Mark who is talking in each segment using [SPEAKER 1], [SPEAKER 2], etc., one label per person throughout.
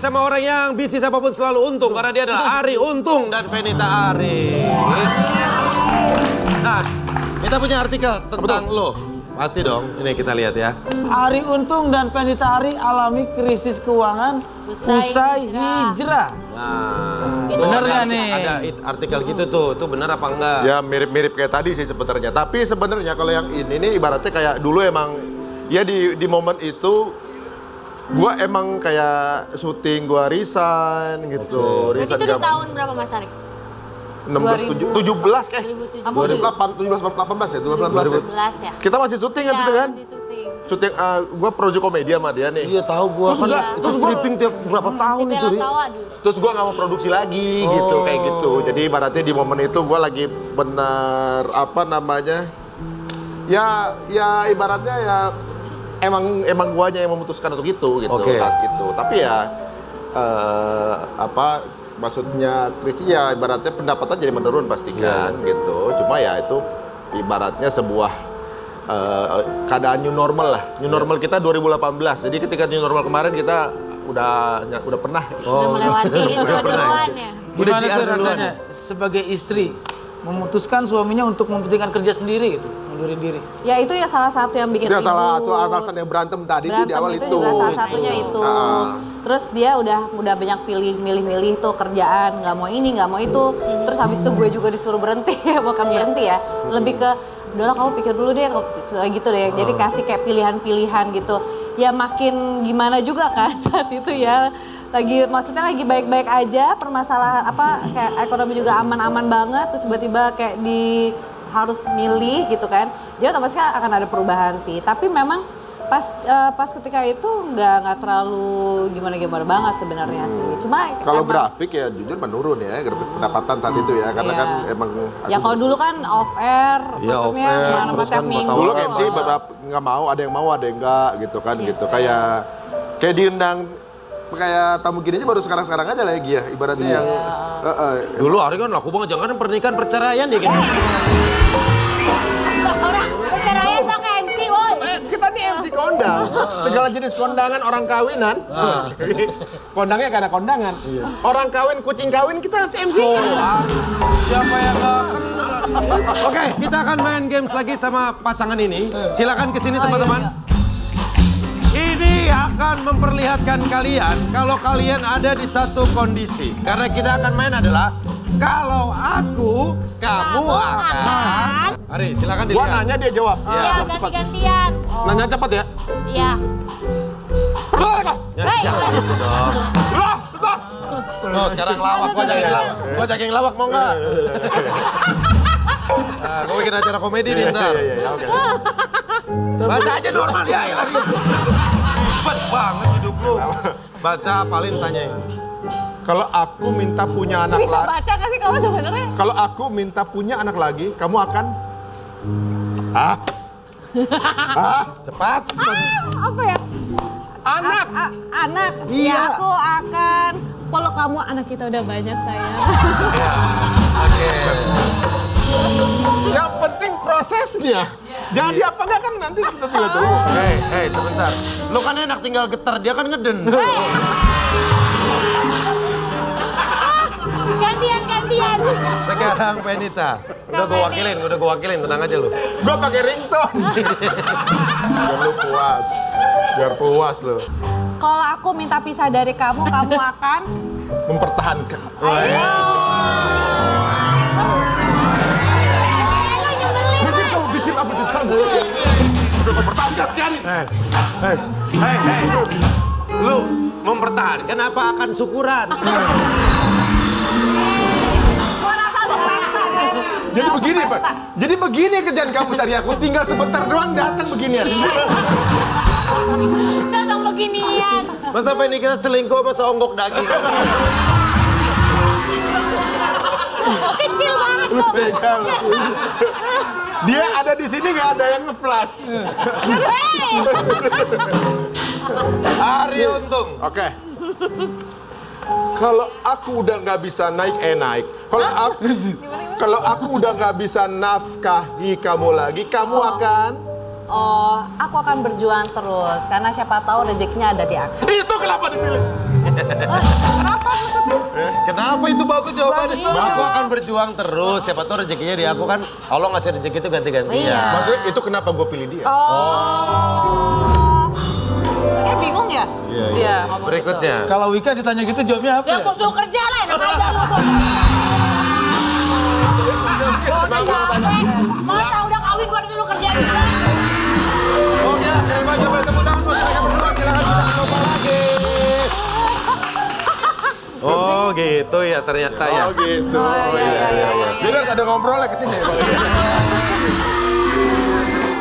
[SPEAKER 1] sama orang yang bisnis apapun selalu untung. Karena dia adalah Arie Untung dan Fenita Arie. Nah, kita punya artikel tentang lo. Pasti dong, ini kita lihat ya.
[SPEAKER 2] Arie Untung dan Fenita Arie alami krisis keuangan usai hijrah.
[SPEAKER 1] Nah,
[SPEAKER 2] Itu
[SPEAKER 1] tuh
[SPEAKER 2] bener
[SPEAKER 1] ada,
[SPEAKER 2] nggak nih?
[SPEAKER 1] ada artikel gitu tuh. Itu bener apa enggak?
[SPEAKER 3] Ya mirip-mirip kayak tadi sih sebenarnya. Tapi sebenarnya kalau yang ini nih ibaratnya kayak dulu emang ya di momen itu gua emang kayak syuting, gua resign gitu.
[SPEAKER 4] Berarti itu di tahun berapa Mas Arie?
[SPEAKER 3] 17 kayak
[SPEAKER 4] 2007.
[SPEAKER 3] 17 18 ya, 2018 ya.
[SPEAKER 4] 2011 ya?
[SPEAKER 3] Kita masih syuting kan itu kan?
[SPEAKER 4] Masih syuting.
[SPEAKER 3] Syuting gua Projo Komedi sama dia nih.
[SPEAKER 1] Iya tahu gua
[SPEAKER 3] Terus
[SPEAKER 1] kan
[SPEAKER 3] enggak,
[SPEAKER 1] itu
[SPEAKER 3] terus gua-
[SPEAKER 1] stripping tiap berapa tahun
[SPEAKER 4] Si
[SPEAKER 1] itu,
[SPEAKER 4] Bella
[SPEAKER 1] Ri?
[SPEAKER 4] Tawa dulu.
[SPEAKER 3] Terus gua nggak mau produksi lagi gitu kayak gitu. Jadi ibaratnya di momen itu gua lagi bener apa namanya? Ya ibaratnya ya emang guanya yang memutuskan untuk gitu
[SPEAKER 1] Oke.
[SPEAKER 3] saat itu. Tapi ya maksudnya krisis ya ibaratnya pendapatan jadi menurun pastikan gitu. Cuma ya itu ibaratnya sebuah keadaan new normal lah. New normal kita 2018. Jadi ketika new normal kemarin kita udah pernah.
[SPEAKER 4] Udah melewati itu duluan ya?
[SPEAKER 1] Udah
[SPEAKER 2] Gimana
[SPEAKER 1] JR
[SPEAKER 2] tuh
[SPEAKER 1] duluan
[SPEAKER 2] rasanya sebagai istri memutuskan suaminya untuk mementingkan kerja sendiri gitu, mundurin diri?
[SPEAKER 5] Ya itu ya salah satu yang bikin
[SPEAKER 3] Itu
[SPEAKER 5] ribut.
[SPEAKER 3] salah satu alasan yang berantem tadi itu di
[SPEAKER 5] Berantem
[SPEAKER 3] awal
[SPEAKER 5] itu
[SPEAKER 3] itu.
[SPEAKER 5] juga salah satunya itu. Terus dia udah banyak milih-milih tuh kerjaan, nggak mau ini, nggak mau itu. Terus habis itu gue juga disuruh berhenti, bukan berhenti ya. Lebih ke, udahlah kamu pikir dulu deh, gitu deh. Jadi kasih kayak pilihan-pilihan gitu. Ya makin gimana juga kan saat itu ya. Maksudnya lagi baik-baik aja, permasalahan kayak ekonomi juga aman-aman banget, terus tiba-tiba kayak harus milih gitu kan. Jadi otomatis akan ada perubahan sih. Tapi memang pas ketika itu nggak terlalu gimana-gimana banget sebenarnya sih. Cuma
[SPEAKER 3] Kalau
[SPEAKER 5] emang-
[SPEAKER 3] grafik ya jujur menurun ya grafik pendapatan saat itu ya karena
[SPEAKER 5] Iya.
[SPEAKER 3] kan emang
[SPEAKER 5] Ya kalau dulu kan off air,
[SPEAKER 1] Iya,
[SPEAKER 5] maksudnya
[SPEAKER 1] off air,
[SPEAKER 5] kemana-mana
[SPEAKER 1] terus
[SPEAKER 5] tiap
[SPEAKER 1] kan
[SPEAKER 5] minggu.
[SPEAKER 3] dulu
[SPEAKER 1] Tahu.
[SPEAKER 3] MC beberapa nggak mau, ada yang mau, ada yang enggak gitu kan gitu. Kayak diundang kayak tamu gini aja baru sekarang aja lah ya Gia. Ibaratnya yang
[SPEAKER 1] Dulu Arie kan laku banget, jangan pernikahan perceraian deh kan.
[SPEAKER 4] Orang perceraian pakai MC, woi.
[SPEAKER 3] kita nih MC kondang. Segala jenis kondangan orang kawinan. Kondangnya karena kondangan. Orang kawin, kucing kawin kita MC.
[SPEAKER 1] Siapa yang gak kenal? Oke, kita akan main games lagi sama pasangan ini. Silakan kesini teman-teman. Ini akan memperlihatkan kalian kalau kalian ada di satu kondisi. Karena kita akan main adalah kalau aku, kamu akan. Arie, silakan
[SPEAKER 3] Gua
[SPEAKER 1] dilihat.
[SPEAKER 3] nanya dia jawab.
[SPEAKER 4] Iya, ganti-gantian.
[SPEAKER 3] Nanya cepat ya.
[SPEAKER 4] Iya.
[SPEAKER 1] Ya, jangan gitu dong. Oh, sekarang lawak, gua jaga yang lawak. Gua jaga yang lawak, mau nggak? Nah, gua bikin acara komedi nih ntar.
[SPEAKER 3] Iya, oke.
[SPEAKER 1] Baca aja normal ya, lagi. Cepet banget hidup lu. Baca, apalin, tanyain.
[SPEAKER 3] Kalau aku minta punya anak
[SPEAKER 5] Bisa
[SPEAKER 3] lagi,
[SPEAKER 5] baca nggak sih kamu sebenarnya?
[SPEAKER 3] kalau aku minta punya anak lagi, kamu akan
[SPEAKER 1] Cepat.
[SPEAKER 5] Apa ya?
[SPEAKER 3] anak.
[SPEAKER 5] Anak.
[SPEAKER 1] Iya.
[SPEAKER 5] Ya aku akan peluk kamu, anak kita udah banyak sayang.
[SPEAKER 1] Oke.
[SPEAKER 3] Yang penting prosesnya. Jangan dia apa enggak kan nanti kita tinggal tunggu.
[SPEAKER 1] Hei, sebentar. Lu kan enak tinggal getar, dia kan ngeden.
[SPEAKER 4] Gantian.
[SPEAKER 1] Sekarang Fenita. Udah gua wakilin, tenang aja lu.
[SPEAKER 3] Gua pakai ringtone. Biar lu puas. Biar puas lu.
[SPEAKER 5] Kalau aku minta pisah dari kamu, kamu akan
[SPEAKER 3] Mempertahankan. Bikin apa di sana? Udah mempertahankan jadi.
[SPEAKER 1] Hei. Lu mempertahankan apa akan syukuran?
[SPEAKER 3] Jadi begini, Pak. Jadi begini kerjaan kamu sehari aku tinggal sebentar doang datang beginian.
[SPEAKER 4] Datang beginian.
[SPEAKER 1] Masa Feni kita selingkuh sama seonggok daging?
[SPEAKER 4] Kecil banget
[SPEAKER 3] Lu
[SPEAKER 4] kok.
[SPEAKER 3] pegang. Dia ada di sini nggak ada yang nge-flash.
[SPEAKER 1] Arie Untung.
[SPEAKER 3] Oke. Kalau aku udah nggak bisa naik. Kalau aku udah nggak bisa nafkahi kamu lagi, kamu akan.
[SPEAKER 5] Oh, aku akan berjuang terus karena siapa tahu rezekinya ada di aku.
[SPEAKER 3] Itu kenapa dipilih?
[SPEAKER 5] Kenapa maksudnya?
[SPEAKER 1] Kenapa itu bagus jawabannya? Aku akan berjuang terus. Siapa tahu rezekinya di aku kan. Allah ngasih rezeki itu ganti-gantian.
[SPEAKER 5] Iya.
[SPEAKER 3] Maksudnya itu kenapa gue pilih dia?
[SPEAKER 5] Dia bingung ya? Iya. ngomong
[SPEAKER 1] Berikutnya.
[SPEAKER 2] Kalau Wika ditanya gitu jawabnya apa?
[SPEAKER 4] Ya kok suruh kerja lah, enak aja lu kok. Gua udah capek. Masa udah kawin gua disuruh kerja juga.
[SPEAKER 1] Oke, terima coba tepuk tangan buat mereka berdua. Silakan kita coba lagi. Oh gitu ya ternyata ya.
[SPEAKER 3] Oh gitu. Iya. Jadi harus ada ngobrol ke sini.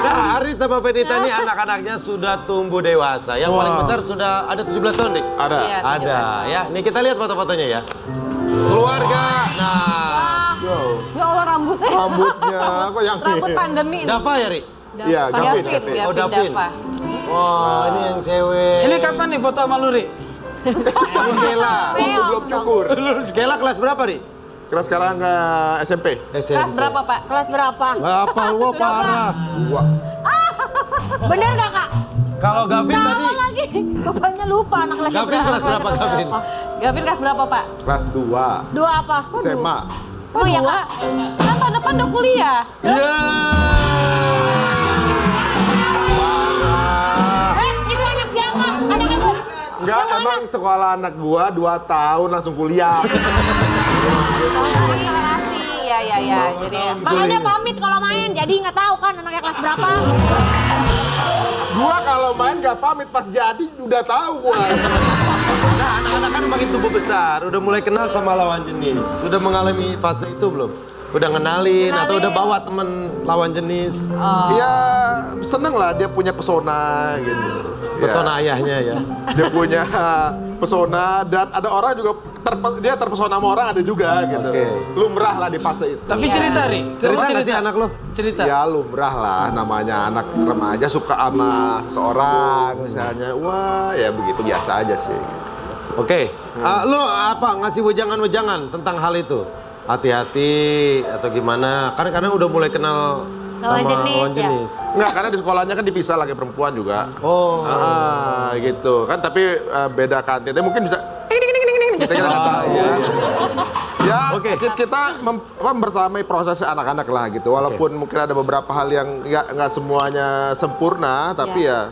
[SPEAKER 1] Nah, Ari sama Penita ini anak-anaknya sudah tumbuh dewasa. Yang paling besar sudah ada 17 tahun, Dik?
[SPEAKER 3] Ada.
[SPEAKER 5] Iya,
[SPEAKER 1] Ada, ya. Nih kita lihat foto-fotonya ya. Keluarga. Nah,
[SPEAKER 5] Ya Allah rambutnya.
[SPEAKER 3] Rambutnya kok yang
[SPEAKER 5] Rambut pandemi ini.
[SPEAKER 1] Dava ya, Ri?
[SPEAKER 3] Iya, Gavin.
[SPEAKER 1] Oh, Davin.
[SPEAKER 5] Dava.
[SPEAKER 1] Wah, ini yang cewek.
[SPEAKER 2] Ini kapan nih foto sama lu, Ri?
[SPEAKER 1] Ini Kela.
[SPEAKER 3] Belum cukur.
[SPEAKER 1] Kela kelas berapa, Ri?
[SPEAKER 3] Kelas sekarang ke SMP.
[SPEAKER 5] Kelas berapa, Pak?
[SPEAKER 4] Kelas berapa?
[SPEAKER 1] Apa? Wah, parah.
[SPEAKER 3] Dua.
[SPEAKER 4] Bener gak kak?
[SPEAKER 1] Kalau Gavin tadi,
[SPEAKER 4] Sama lagi. Bapaknya lupa anak kelas
[SPEAKER 1] Gavin kelas berapa, Gavin?
[SPEAKER 5] Gavin kelas berapa, Pak?
[SPEAKER 3] Kelas 2.
[SPEAKER 4] Dua apa?
[SPEAKER 3] SMA.
[SPEAKER 4] Oh iya
[SPEAKER 5] Dua.
[SPEAKER 4] kak?
[SPEAKER 5] Kan tahun depan udah kuliah.
[SPEAKER 1] Ya.
[SPEAKER 4] Itu anak siapa? Anak aku.
[SPEAKER 3] Enggak, emang sekolah anak gua 2 tahun langsung kuliah.
[SPEAKER 5] Akselerasi. Ya. Jadi
[SPEAKER 4] Makanya pamit kalau main, jadi nggak tahu kan anaknya kelas berapa.
[SPEAKER 3] Gua kalau main gak pamit, pas jadi udah tahu gua.
[SPEAKER 1] Nah, anak-anak kan makin tumbuh besar, udah mulai kenal sama lawan jenis. Sudah mengalami fase itu belum? Udah ngenalin atau udah bawa temen lawan jenis?
[SPEAKER 3] Dia seneng lah, dia punya pesona gitu.
[SPEAKER 1] Pesona ayahnya ya.
[SPEAKER 3] Dia punya pesona dan ada orang juga dia terpesona sama orang ada juga gitu.
[SPEAKER 1] Oke.
[SPEAKER 3] Lumrah lah di fase itu.
[SPEAKER 2] Tapi
[SPEAKER 5] Iya.
[SPEAKER 2] cerita, Ri.
[SPEAKER 1] Cerita nggak sih anak lo?
[SPEAKER 2] Cerita.
[SPEAKER 3] Ya lumrah lah, namanya anak remaja suka sama seorang misalnya. Wah, ya begitu biasa aja sih.
[SPEAKER 1] Oke, lo apa ngasih wejangan-wejangan tentang hal itu? Hati-hati atau gimana? Karena kadang udah mulai kenal
[SPEAKER 4] Lawan
[SPEAKER 1] sama
[SPEAKER 4] jenis,
[SPEAKER 1] lawan
[SPEAKER 4] ya?
[SPEAKER 1] jenis.
[SPEAKER 3] Enggak, karena di sekolahnya kan dipisah lagi perempuan juga.
[SPEAKER 1] Oh,
[SPEAKER 3] Gitu kan, tapi beda kantinnya mungkin bisa kita nggak tahu ya. Ya,
[SPEAKER 1] Oke.
[SPEAKER 3] kita bersamai proses anak-anak lah gitu. Walaupun mungkin ada beberapa hal yang nggak semuanya sempurna, tapi ya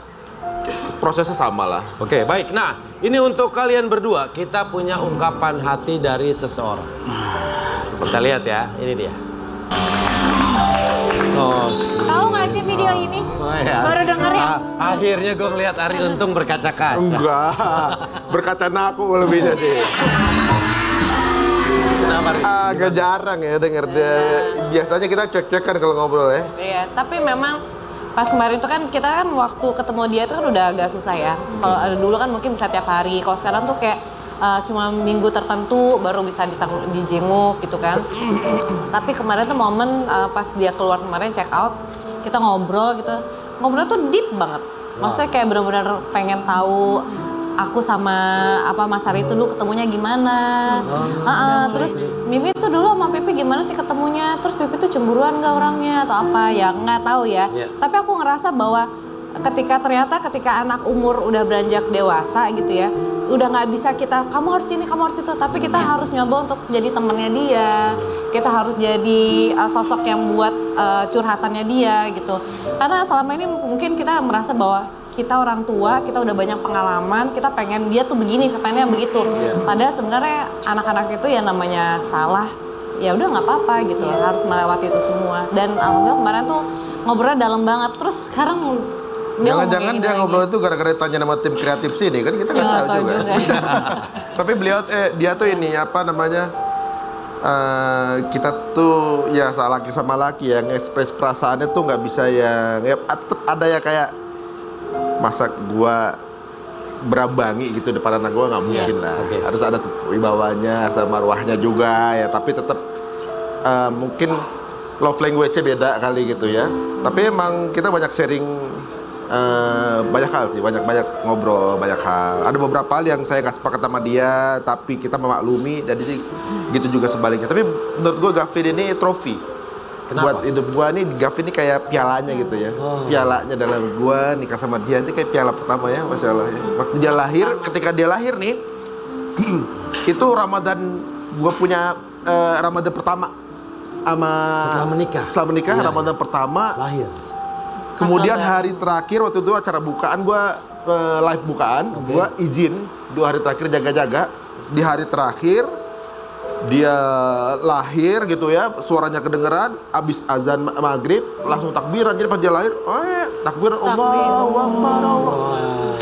[SPEAKER 3] prosesnya sama lah.
[SPEAKER 1] Oke, baik. Nah, ini untuk kalian berdua, kita punya ungkapan hati dari seseorang. Kita lihat ya, ini dia.
[SPEAKER 4] Tahu nggak sih video ini?
[SPEAKER 1] Oh, ya.
[SPEAKER 4] Baru denger ya?
[SPEAKER 1] Akhirnya gue ngeliat Ari untung berkaca-kaca.
[SPEAKER 3] Enggak, berkaca naku lebihnya sih.
[SPEAKER 1] Kenapa, Ari?
[SPEAKER 3] Agak jarang ya denger dia. Biasanya kita cek-cekan kalau ngobrol ya.
[SPEAKER 5] Iya, tapi memang pas kemarin itu kan kita kan waktu ketemu dia itu kan udah agak susah ya. Kalau ada dulu kan mungkin bisa tiap hari. Kalau sekarang tuh kayak cuma minggu tertentu baru bisa dijenguk gitu kan. Tapi kemarin tuh momen pas dia keluar kemarin check out, kita ngobrol gitu. Ngobrol tuh deep banget. Maksudnya kayak benar-benar pengen tahu aku sama Mas Ari itu dulu ketemunya gimana. Terus Mimi tuh dulu sama Pipi gimana sih ketemunya? Terus Pipi tuh cemburuan gak orangnya atau apa? Ya nggak tahu ya.
[SPEAKER 1] Yeah.
[SPEAKER 5] Tapi aku ngerasa bahwa ketika anak umur udah beranjak dewasa gitu ya, udah nggak bisa kita kamu harus ini kamu harus itu, tapi kita harus nyoba untuk jadi temennya dia, kita harus jadi sosok yang buat curhatannya dia gitu. Karena selama ini mungkin kita merasa bahwa kita orang tua, kita udah banyak pengalaman, kita pengen dia tuh begini, pengennya begitu. Padahal sebenarnya anak-anak itu ya namanya salah, ya udah nggak apa-apa gitu, harus melewati itu semua. Dan alhamdulillah kemarin tuh ngobrolnya dalam banget. Terus sekarang dia ngomong
[SPEAKER 3] Jangan-jangan
[SPEAKER 5] kayak
[SPEAKER 3] dia
[SPEAKER 5] gitu
[SPEAKER 3] ngobrol
[SPEAKER 5] lagi.
[SPEAKER 3] itu gara-gara tanya nama tim kreatif sini kan kita nggak
[SPEAKER 5] Ya,
[SPEAKER 3] tahu
[SPEAKER 5] tahu
[SPEAKER 3] juga.
[SPEAKER 5] juga.
[SPEAKER 3] Tapi beliau dia tuh ini apa namanya, kita tuh ya laki sama laki yang ekspres perasaannya tuh nggak bisa yang ya, ada ya kayak masa gua berambangi gitu depan anak gua nggak mungkin lah.
[SPEAKER 1] oke.
[SPEAKER 3] Harus ada wibawanya, ada marwahnya juga ya. Tapi tetap mungkin love language-nya beda kali gitu ya. Tapi emang kita banyak sharing banyak hal sih, banyak ngobrol, banyak hal. Ada beberapa hal yang saya nggak sepakat sama dia, tapi kita memaklumi. Jadi gitu juga sebaliknya. Tapi menurut gua Gavin ini trofi.
[SPEAKER 1] Kenapa?
[SPEAKER 3] Buat hidup gua nih, Gavin ini kayak pialanya gitu ya. Pialanya dalam gua nikah sama dia itu kayak piala pertama ya, masya Allah ya. Waktu dia lahir, ketika dia lahir nih, itu Ramadan gue punya Ramadan pertama sama
[SPEAKER 1] Setelah menikah?
[SPEAKER 3] Setelah menikah,
[SPEAKER 1] Iya,
[SPEAKER 3] Ramadan pertama.
[SPEAKER 1] Lahir.
[SPEAKER 3] Kemudian
[SPEAKER 5] Lebaran.
[SPEAKER 3] hari terakhir waktu itu acara bukaan gue live bukaan, gue izin 2 hari terakhir jaga-jaga. Di hari terakhir dia lahir gitu ya, suaranya kedengeran. Abis azan maghrib langsung takbiran. Jadi pas dia lahir, takbiran Allahu Akbar.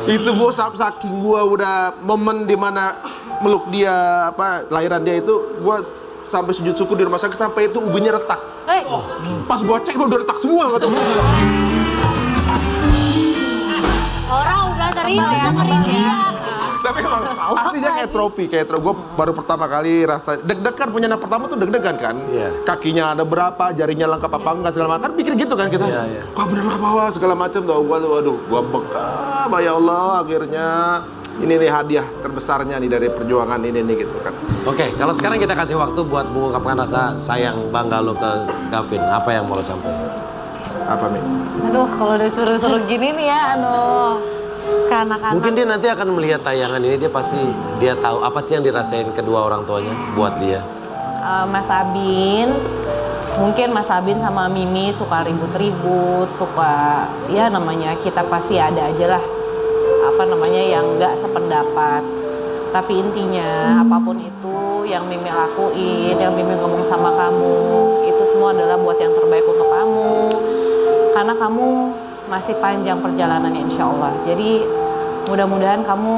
[SPEAKER 3] Itu gue saking gue udah momen dimana meluk dia lahiran dia itu, gue sampai sujud syukur di rumah sakit sampai itu ubinnya retak. Pas gue cek udah retak semua kata gue.
[SPEAKER 4] Orang udah sering ya dia.
[SPEAKER 3] Tapi emang aslinya kayak tropi, gue baru pertama kali rasa deg-degan punya anak pertama tuh deg-degan kan.
[SPEAKER 1] Iya.
[SPEAKER 3] Kakinya ada berapa, jarinya lengkap apa enggak segala macam. Kan pikir gitu kan kita.
[SPEAKER 1] Iya.
[SPEAKER 3] Wah bener lah bawa segala macam tuh. Waduh, gua bekam ya Allah akhirnya. Ini nih hadiah terbesarnya nih dari perjuangan ini nih gitu kan.
[SPEAKER 1] Oke, kalau sekarang kita kasih waktu buat mengungkapkan rasa sayang bangga lo ke Gavin. Apa yang mau lo sampaikan?
[SPEAKER 3] Apa Mi?
[SPEAKER 5] Aduh, kalau disuruh-suruh gini nih ya, aduh. Ke anak-anak.
[SPEAKER 1] Mungkin dia nanti akan melihat tayangan ini, dia tahu apa sih yang dirasain kedua orang tuanya buat dia.
[SPEAKER 5] Mas Abin, mungkin Mas Abin sama Mimi suka ribut-ribut, suka ya namanya kita pasti ada aja lah yang nggak sependapat. Tapi intinya apapun itu yang Mimi lakuin, yang Mimi ngomong sama kamu, itu semua adalah buat yang terbaik untuk kamu. Karena kamu masih panjang perjalanannya insya Allah. Jadi mudah-mudahan kamu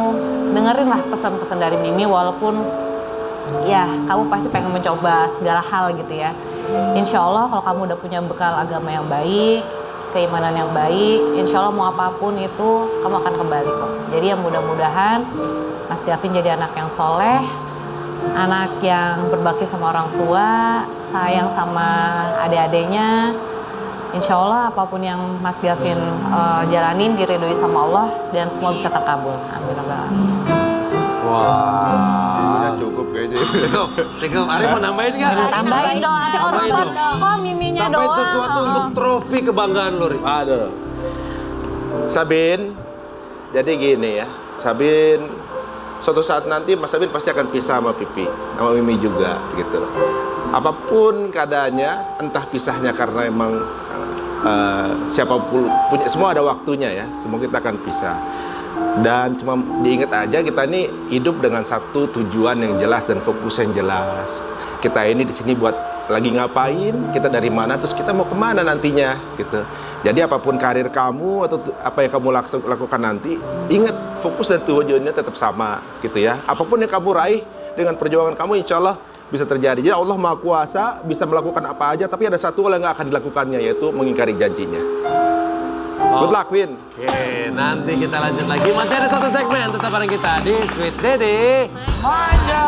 [SPEAKER 5] dengerin lah pesan-pesan dari Mimi, walaupun ya kamu pasti pengen mencoba segala hal gitu ya. Insya Allah kalau kamu udah punya bekal agama yang baik, keimanan yang baik, insya Allah mau apapun itu kamu akan kembali kok. Jadi ya mudah-mudahan Mas Gavin jadi anak yang soleh, anak yang berbakti sama orang tua, sayang sama adik-adiknya. Insya Allah apapun yang Mas Gavin jalanin diridhoi sama Allah dan semua bisa terkabul. Amin.
[SPEAKER 1] Wah.
[SPEAKER 3] Cukup kayaknya.
[SPEAKER 1] Cukup. Ari mau nambahin nggak?
[SPEAKER 5] Tambahin dong, nanti orang
[SPEAKER 1] Tambahin
[SPEAKER 5] nonton,
[SPEAKER 1] dong.
[SPEAKER 5] kok Miminya
[SPEAKER 1] Sampai
[SPEAKER 5] doang.
[SPEAKER 1] sesuatu untuk trofi kebanggaan lo, Ri.
[SPEAKER 3] Aduh. Sabin, jadi gini ya. Sabin, suatu saat nanti Mas Sabin pasti akan pisah sama Pipi, sama Mimi juga gitu. Apapun keadaannya, entah pisahnya karena emang siapapun punya, semua ada waktunya ya. Semua kita akan pisah. Dan cuma diingat aja kita ini hidup dengan satu tujuan yang jelas dan fokus yang jelas. Kita ini di sini buat lagi ngapain, kita dari mana, terus kita mau kemana nantinya gitu. Jadi apapun karir kamu atau apa yang kamu lakukan nanti, ingat fokus dan tujuannya tetap sama gitu ya. Apapun yang kamu raih dengan perjuangan kamu, insya Allah bisa terjadi. Jadi Allah Maha Kuasa, bisa melakukan apa aja, tapi ada satu hal yang nggak akan dilakukannya, yaitu mengingkari janjinya. Good luck, Win.
[SPEAKER 1] Oke, nanti kita lanjut lagi. Masih ada satu segmen, tetap bareng kita di Sweet Daddy Manja.